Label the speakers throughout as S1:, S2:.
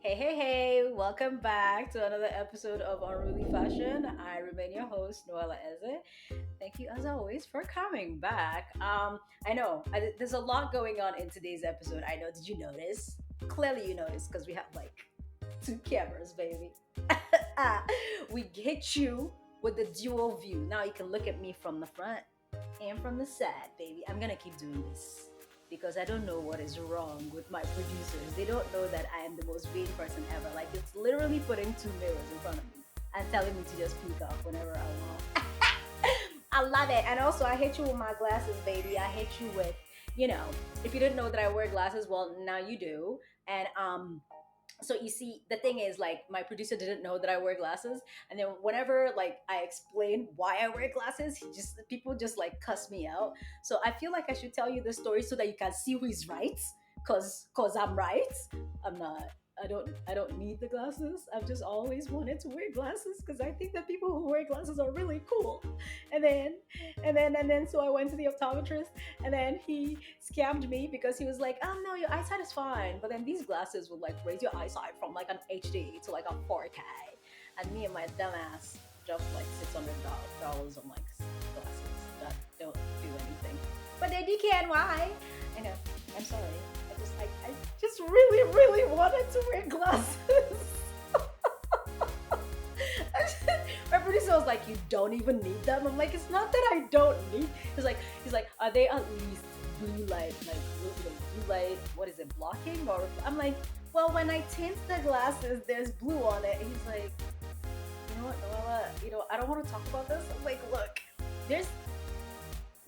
S1: Hey, hey, hey, welcome back to another episode of Unruly Fashion. I remain your host, Noella Eze. Thank you, as always, for coming back. I know there's a lot going on in today's episode. I know, did you notice? Clearly, you noticed because we have like two cameras, baby. We hit you with the dual view. Now you can look at me from the front and from the side, baby. I'm gonna keep doing this because I don't know what is wrong with my producers. They don't know that I am the most vain person ever. Like it's literally putting two mirrors in front of me and telling me to just peek off whenever I want. I love it. And also I hit you with my glasses, baby. I hit you with, you know, if you didn't know that I wear glasses, well now you do. And so you see the thing is like my producer didn't know that I wear glasses, and then whenever like I explain why I wear glasses, people just like cuss me out. So I feel like I should tell you this story so that you can see who is right, because I'm right. I'm not. I don't need the glasses. I've just always wanted to wear glasses because I think that people who wear glasses are really cool. And then so I went to the optometrist, and then he scammed me because he was like, "Oh no, your eyesight is fine." But then these glasses would like raise your eyesight from like an HD to like a 4K, and me and my dumbass dropped like $600 on like glasses that don't do anything. But they DKNY. I know. I'm sorry. I just really wanted to wear glasses. My producer was like, "You don't even need them." I'm like, "It's not that I don't need." He's like, "Are they at least blue light, like blue light? What is it, blocking?" Or I'm like, "Well, when I tint the glasses, there's blue on it." He's like, "You know what, Noella? I don't want to talk about this." I'm like, "Look, there's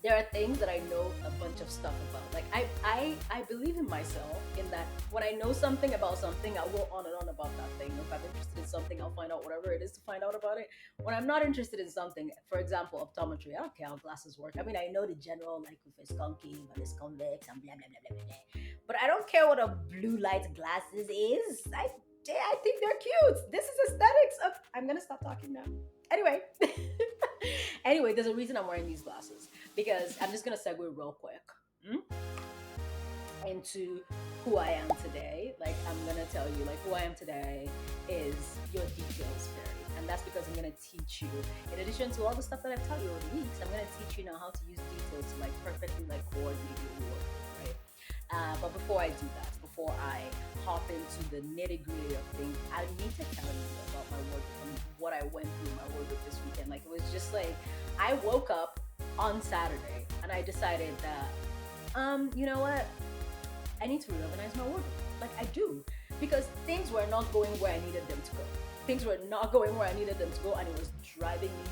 S1: there are things that I know a bunch of stuff about. Like I believe in myself in that when I know something about something, I'll go on and on about that thing. If I'm interested in something, I'll find out whatever it is to find out about it. When I'm not interested in something, for example, optometry, I don't care how glasses work. I mean, I know the general, like if it's concave and it's convex and blah blah blah blah blah. But I don't care what a blue light glasses is. I think they're cute. This is aesthetics. I'm gonna stop talking now. Anyway, anyway, there's a reason I'm wearing these glasses because I'm just gonna segue real quick into who I am today. Like I'm gonna tell you, like who I am today is your details fairy, and that's because I'm gonna teach you. In addition to all the stuff that I've taught you over the weeks, I'm gonna teach you now how to use details to like perfectly like coordinate your work, right? But before I do that, before I hop into the nitty gritty of things, I need to tell you about my wardrobe and what I went through in my wardrobe this weekend. Like it was just like I woke up on Saturday and I decided that, you know what? I need to reorganize my wardrobe. Like I do. Because things were not going where I needed them to go. Things were not going where I needed them to go, and it was driving me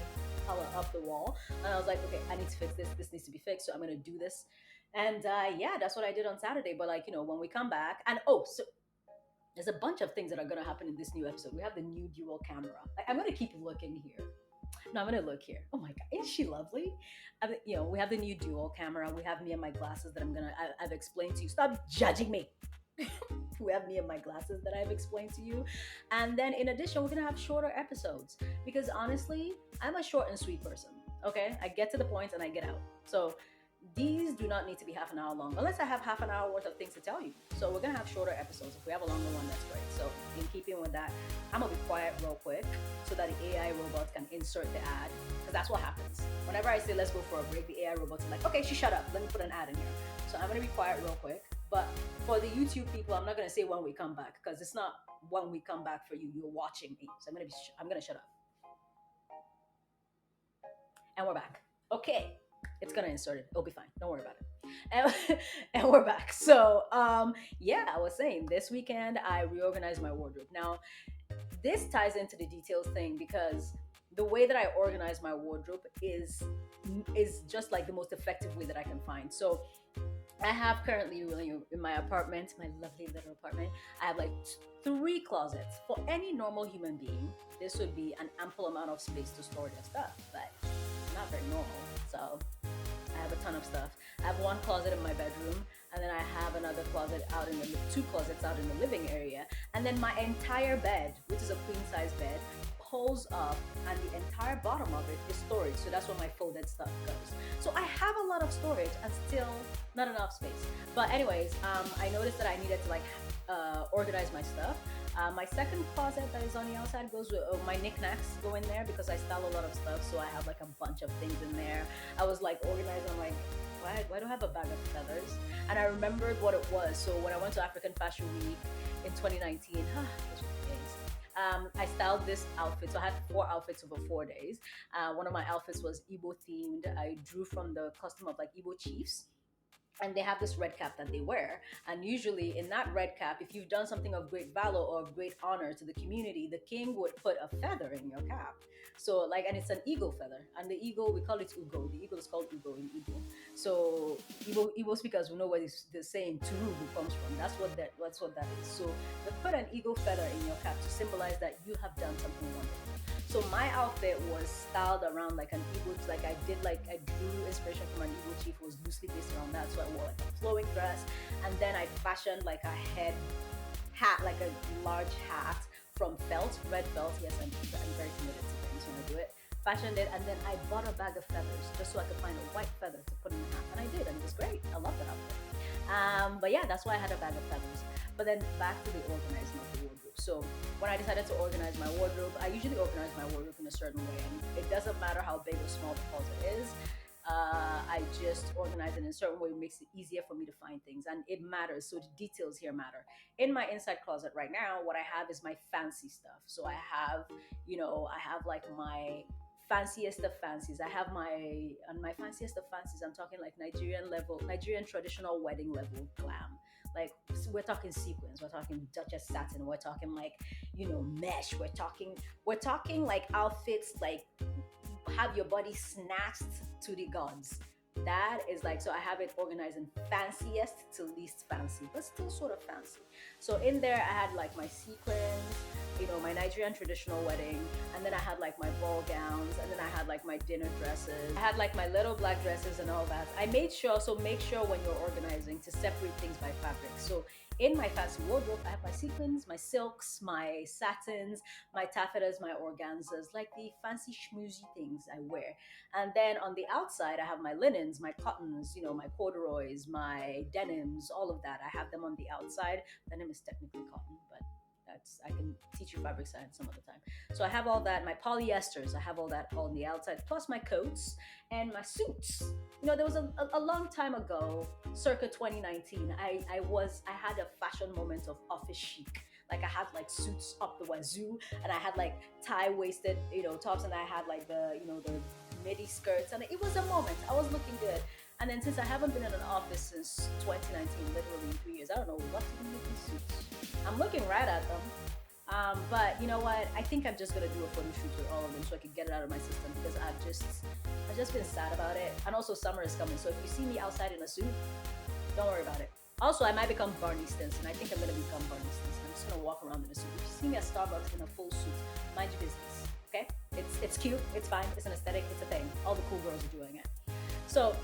S1: hella up the wall. And I was like, okay, I need to fix this. This needs to be fixed. So I'm gonna do this. And yeah, that's what I did on Saturday. But like, when we come back, and oh, so there's a bunch of things that are gonna happen in this new episode. We have the new dual camera. Like, I'm gonna keep looking here. No, I'm gonna look here. Oh my god, isn't she lovely? We have the new dual camera. We have me and my glasses that I've explained to you. Stop judging me. We have me and my glasses that I've explained to you, and then in addition, we're gonna have shorter episodes because honestly, I'm a short and sweet person. Okay, I get to the point and I get out. So these do not need to be half an hour long unless I have half an hour worth of things to tell you. So we're gonna have shorter episodes. If we have a longer one, that's great. So in keeping with that, I'm gonna be quiet real quick so that the AI robot can insert the ad, because that's what happens. Whenever I say let's go for a break, the AI robot's like, okay, she shut up. Let me put an ad in here. So I'm gonna be quiet real quick. But for the YouTube people, I'm not gonna say when we come back because it's not when we come back for you. You're watching me, so I'm gonna shut up. And we're back. Okay, it's gonna insert it. It'll be fine. Don't worry about it. And we're back. So yeah, I was saying this weekend I reorganized my wardrobe. Now this ties into the details thing because the way that I organize my wardrobe is just like the most effective way that I can find. So I have currently really in my apartment, my lovely little apartment, I have like three closets. For any normal human being, this would be an ample amount of space to store their stuff, but not very normal. So I have a ton of stuff. I have one closet in my bedroom, and then I have another closet out in the two closets out in the living area, and then my entire bed, which is a queen size bed, pulls up, and the entire bottom of it is storage. So that's where my folded stuff goes. So I have a lot of storage and still not enough space. But anyways, I noticed that I needed to like organize my stuff. My second closet that is on the outside goes with my knickknacks go in there because I style a lot of stuff. So I have like a bunch of things in there. I was like organized. I'm like, why do I have a bag of feathers? And I remembered what it was. So when I went to African Fashion Week in 2019, those were days. I styled this outfit. So I had four outfits over 4 days. One of my outfits was Igbo themed. I drew from the custom of like Igbo chiefs, and they have this red cap that they wear. And usually, in that red cap, if you've done something of great valor or of great honor to the community, the king would put a feather in your cap. So, like, and it's an eagle feather. And the eagle, we call it ugo. The eagle is called ugo in Igbo. So, Igbo speakers will know where the saying turubu comes from. That's what that is. So, they put an eagle feather in your cap to symbolize that you have done something wonderful. So my outfit was styled around like an Igbo, like I drew inspiration from an Igbo chief, was loosely based around that. So I wore like a flowing dress, and then I fashioned like a head hat, like a large hat from felt, red felt. Yes, I'm very committed to things when I do it. Fashioned it, and then I bought a bag of feathers just so I could find a white feather to put in the hat, and I did, and it was great. I loved that outfit. But yeah, that's why I had a bag of feathers. But then back to the organizing of the wardrobe. So when I decided to organize my wardrobe, I usually organize my wardrobe in a certain way, and it doesn't matter how big or small the closet is. I just organize it in a certain way. It makes it easier for me to find things, and it matters. So the details here matter. In my inside closet right now, what I have is my fancy stuff. So I have like my fanciest of fancies. I have my fanciest of fancies. I'm talking like Nigerian level, Nigerian traditional wedding level glam. Like, so we're talking sequins, we're talking Duchess satin, we're talking like mesh, we're talking like outfits like have your body snatched to the gods. That is like, so I have it organized in fanciest to least fancy, but still sort of fancy. So in there, I had like my sequins, my Nigerian traditional wedding, and then I had like my ball gowns, and then I had like my dinner dresses. I had like my little black dresses and all that. I made sure, so make sure when you're organizing to separate things by fabric. So in my fancy wardrobe, I have my sequins, my silks, my satins, my taffetas, my organzas, like the fancy schmoozy things I wear. And then on the outside, I have my linens, my cottons, my corduroys, my denims, all of that. I have them on the outside. Denim is technically cotton, but I can teach you fabric science some other time. So I have all that, my polyesters, I have all that on the outside, plus my coats and my suits. There was a long time ago, circa 2019, I had a fashion moment of office chic. Like I had like suits up the wazoo, and I had like tie waisted, tops, and I had like the midi skirts, and it was a moment. I was looking good. And then since I haven't been in an office since 2019, literally in 3 years, I don't know what to do with these suits. I'm looking right at them. But you know what? I think I'm just gonna do a photo shoot with all of them so I can get it out of my system because I've just been sad about it. And also summer is coming, so if you see me outside in a suit, don't worry about it. Also, I might become Barney Stinson. I think I'm gonna become Barney Stinson. I'm just gonna walk around in a suit. If you see me at Starbucks in a full suit, mind your business. Okay? It's cute. It's fine. It's an aesthetic. It's a thing. All the cool girls are doing it. So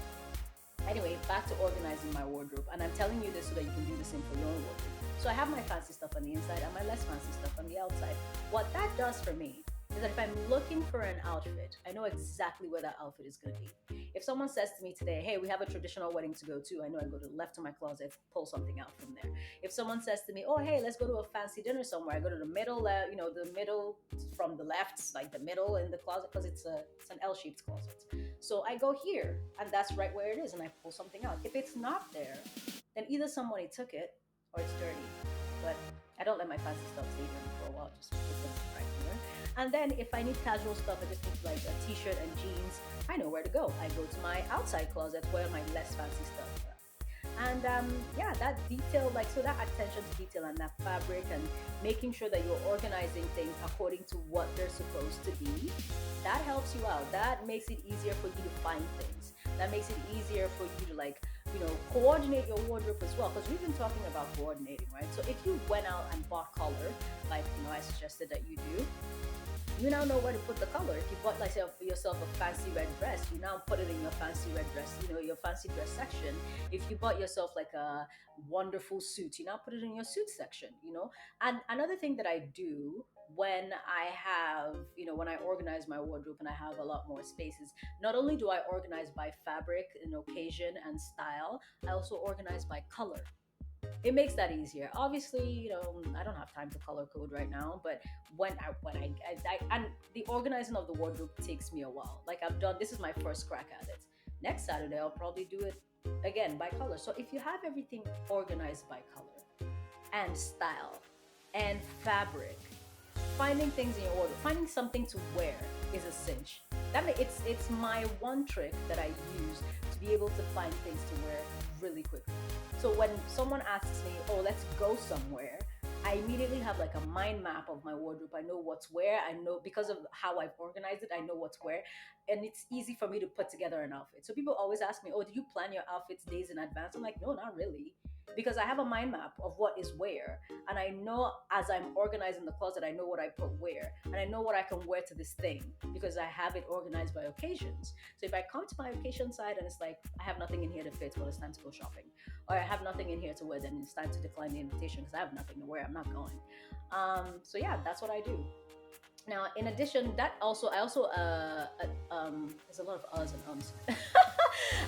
S1: anyway, back to organizing my wardrobe. And I'm telling you this so that you can do the same for your own wardrobe. So I have my fancy stuff on the inside and my less fancy stuff on the outside. What that does for me is that if I'm looking for an outfit, I know exactly where that outfit is going to be. If someone says to me today, hey, we have a traditional wedding to go to, I know I go to the left of my closet, pull something out from there. If someone says to me, oh, hey, let's go to a fancy dinner somewhere, I go to the middle, the middle from the left, like the middle in the closet, because it's an L-shaped closet. So I go here, and that's right where it is, and I pull something out. If it's not there, then either somebody took it or it's dirty. But I don't let my fancy stuff stay there for a while, just put them right here. And then if I need casual stuff, I just need like a t-shirt and jeans. I know where to go. I go to my outside closet where my less fancy stuff are. And yeah, that detail, like, so that attention to detail and that fabric and making sure that you're organizing things according to what they're supposed to be, that helps you out. That makes it easier for you to find things. That makes it easier for you to like coordinate your wardrobe as well, because we've been talking about coordinating, right? So if you went out and bought color, like I suggested that you do, you now know where to put the color. If you bought like yourself a fancy red dress, you now put it in your fancy red dress, your fancy dress section. If you bought yourself like a wonderful suit, you now put it in your suit section. And another thing that I do when when I organize my wardrobe and I have a lot more spaces, not only do I organize by fabric and occasion and style, I also organize by color. It makes that easier. Obviously, I don't have time to color code right now, but and the organizing of the wardrobe takes me a while. Like I've done, this is my first crack at it. Next Saturday, I'll probably do it again by color. So if you have everything organized by color and style and fabric, finding things in your order, finding something to wear is a cinch. It's my one trick that I use to be able to find things to wear really quickly. So when someone asks me, "Oh, let's go somewhere," I immediately have like a mind map of my wardrobe. I know what's where. I know because of how I've organized it. I know what's where, and it's easy for me to put together an outfit. So people always ask me, "Oh, do you plan your outfits days in advance?" I'm like, "No, not really." Because I have a mind map of what is where, and I know as I'm organizing the closet, I know what I put where, and I know what I can wear to this thing because I have it organized by occasions. So if I come to my occasion side and it's like I have nothing in here to fit, well, it's time to go shopping, or I have nothing in here to wear, then it's time to decline the invitation because I have nothing to wear. I'm not going. So yeah, that's what I do. Now, in addition, that also I also there's a lot of uhs and ums.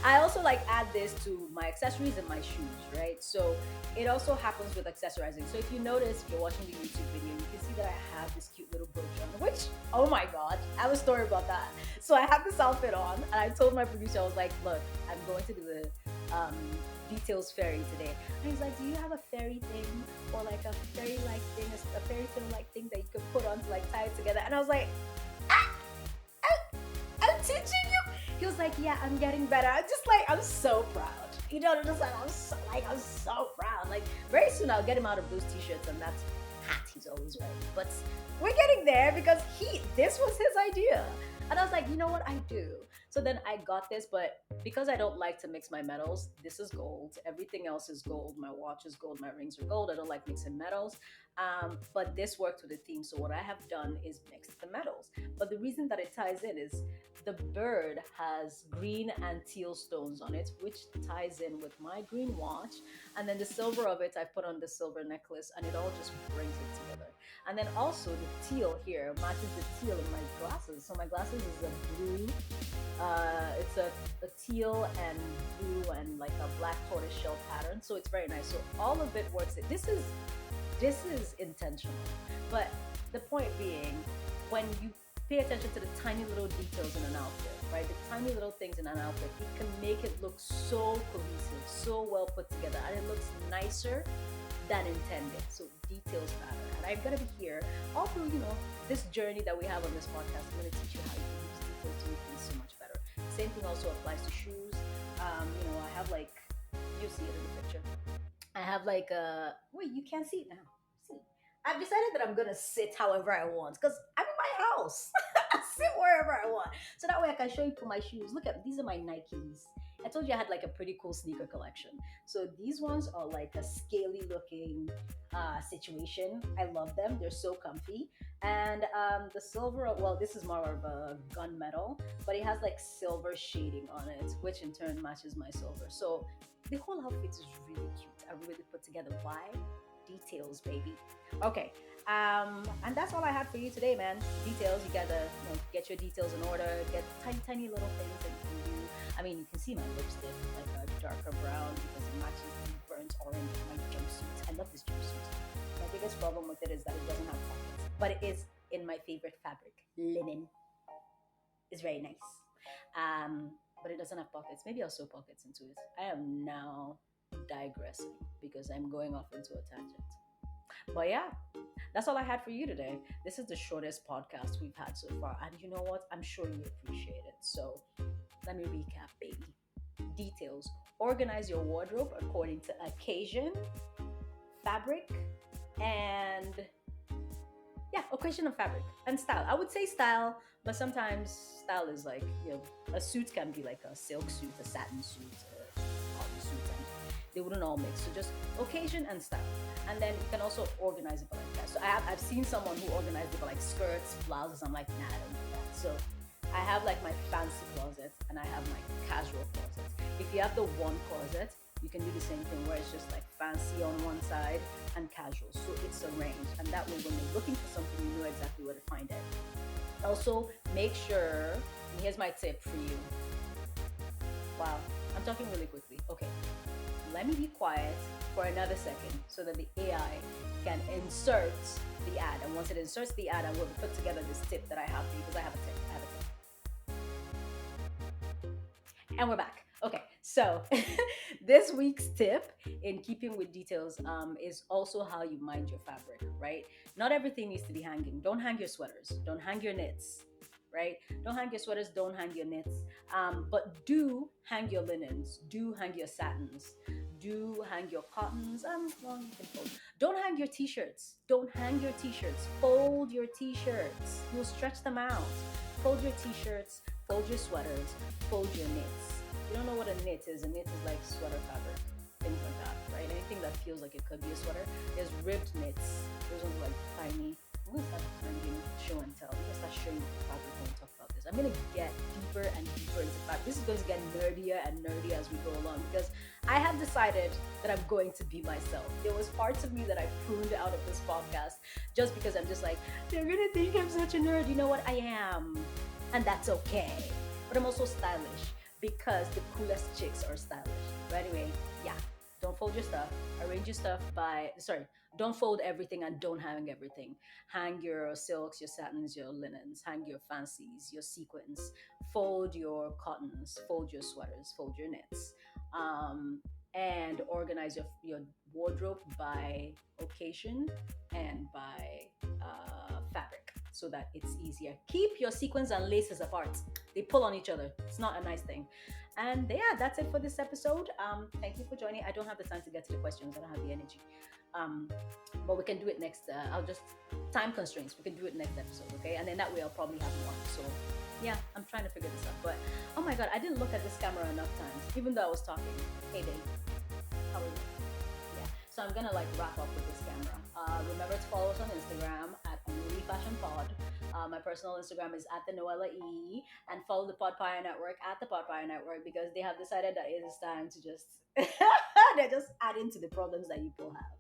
S1: I also like add this to my accessories and my shoes, right? So it also happens with accessorizing. So if you notice, if you're watching the YouTube video, you can see that I have this cute little brooch on, which, oh my god, I have a story about that. So I have this outfit on, and I told my producer, I was like, look, I'm going to do the details fairy today. And he's like, do you have a fairy thing or like a fairy like thing, a fairy tale like thing that you could put on to like tie it together? And I was like, ah, I'm teaching you. He was like, yeah, I'm getting better. I'm just like, I'm so proud. You know, just like I'm so proud. Like very soon I'll get him out of those t-shirts and that hat he's always wearing. But we're getting there because this was his idea. And I was like, you know what, I do. So then I got this, but because I don't like to mix my metals, this is gold. Everything else is gold. My watch is gold. My rings are gold. I don't like mixing metals. But this worked with the theme. So what I have done is mixed the metals. But the reason that it ties in is the bird has green and teal stones on it, which ties in with my green watch. And then the silver of it, I put on the silver necklace, and it all just brings it together. And then also the teal here matches the teal in my glasses. So my glasses is a blue, it's a teal and blue and like a black tortoise shell pattern. So it's very nice. So all of it works. This is intentional. But the point being, when you pay attention to the tiny little details in an outfit, right? The tiny little things in an outfit, it can make it look so cohesive, so well put together, and it looks nicer than intended. So details matter. And I'm gonna be here all through, this journey that we have on this podcast. I'm gonna teach you how you can use details to make things so much better. Same thing also applies to shoes. I have like, you see it in the picture. I have like a wait, you can't see it now. See, I've decided that I'm gonna sit however I want because I'm in my house. I sit wherever I want, so that way I can show you for my shoes. Look at these are my Nikes. I told you I had like a pretty cool sneaker collection. So these ones are like a scaly looking situation. I love them. They're so comfy. And the silver, well, this is more of a gunmetal, but it has like silver shading on it, which in turn matches my silver. So the whole outfit is really cute. I really put together. Why? Details, baby. Okay. And that's all I had for you today, man. Details. You gotta get your details in order. Get tiny, tiny little things that you can do. I mean, you can see my lipstick, like a darker brown because it matches the burnt orange of my jumpsuit. I love this jumpsuit. My biggest problem with it is that it doesn't have pockets, but it is in my favorite fabric, linen. It's very nice. But it doesn't have pockets. Maybe I'll sew pockets into it. I am now digressing because I'm going off into a tangent. But yeah, that's all I had for you today. This is the shortest podcast we've had so far. And you know what? I'm sure you appreciate it. So let me recap, baby. Details. Organize your wardrobe according to occasion, fabric, and yeah, occasion and fabric and style. I would say style, but sometimes style is like, a suit can be like a silk suit, a satin suit, a cotton suit, and they wouldn't all mix. So just occasion and style. And then you can also organize it by like that. So I've seen someone who organized it by like skirts, blouses. I'm like, nah, I don't do that. So I have like my fancy closet and I have my casual closet. If you have the one closet, you can do the same thing where it's just like fancy on one side and casual. So it's arranged. And that way when you're looking for something, you know exactly where to find it. Also, make sure, and here's my tip for you. Wow, I'm talking really quickly. Okay. let me be quiet for another second so that the AI can insert the ad. And once it inserts the ad, I will put together this tip that I have for you because I have a tip. I have a tip. And we're back. Okay, so this week's tip in keeping with details is also how you mind your fabric, right? Not everything needs to be hanging. Don't hang your sweaters. Don't hang your knits, right? Don't hang your sweaters. Don't hang your knits. But do hang your linens. Do hang your satins. Do hang your cottons. Well, you can fold. Don't hang your t-shirts. Don't hang your t-shirts. Fold your t-shirts. You'll stretch them out. Fold your t-shirts. Fold your sweaters. Fold your knits. You don't know what a knit is. A knit is like sweater fabric, things like that, right? Anything that feels like it could be a sweater. There's ribbed knits. Those ones like tiny. I'm gonna start finding show and tell. I'm gonna start showing you the fabric when we talk about this. I'm gonna get deeper and deeper into fabric. This is going to get nerdier and nerdier as we go along because I have decided that I'm going to be myself. There was parts of me that I pruned out of this podcast just because I'm just like, they're gonna think I'm such a nerd. You know what? I am, and that's okay. But I'm also stylish because the coolest chicks are stylish. But anyway, yeah, don't fold your stuff. Arrange your stuff by, sorry, don't fold everything and don't hang everything. Hang your silks, your satins, your linens, hang your fancies, your sequins, fold your cottons, fold your sweaters, fold your knits. Um, and organize your wardrobe by occasion and by fabric so that it's easier. Keep your sequins and laces apart. They pull on each other. It's not a nice thing. And yeah, that's it for this episode. Thank you for joining. I don't have the time to get to the questions. I don't have the energy. Um, but we can do it next. I'll just time constraints. We can do it next episode, okay? And then that way I'll probably have more. So yeah, I'm trying to figure this out. But oh my god, I didn't look at this camera enough times, even though I was talking. Hey babe, how are you? Yeah. So I'm gonna like wrap up with this camera. Remember to follow us on Instagram at Unruly Fashion Pod. My personal Instagram is at the Noella E, and follow the Podpire Network at the Podpire Network because they have decided that it is time to just they're just adding to the problems that you people have,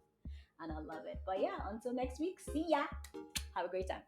S1: and I love it. But yeah, until next week, see ya. Have a great time.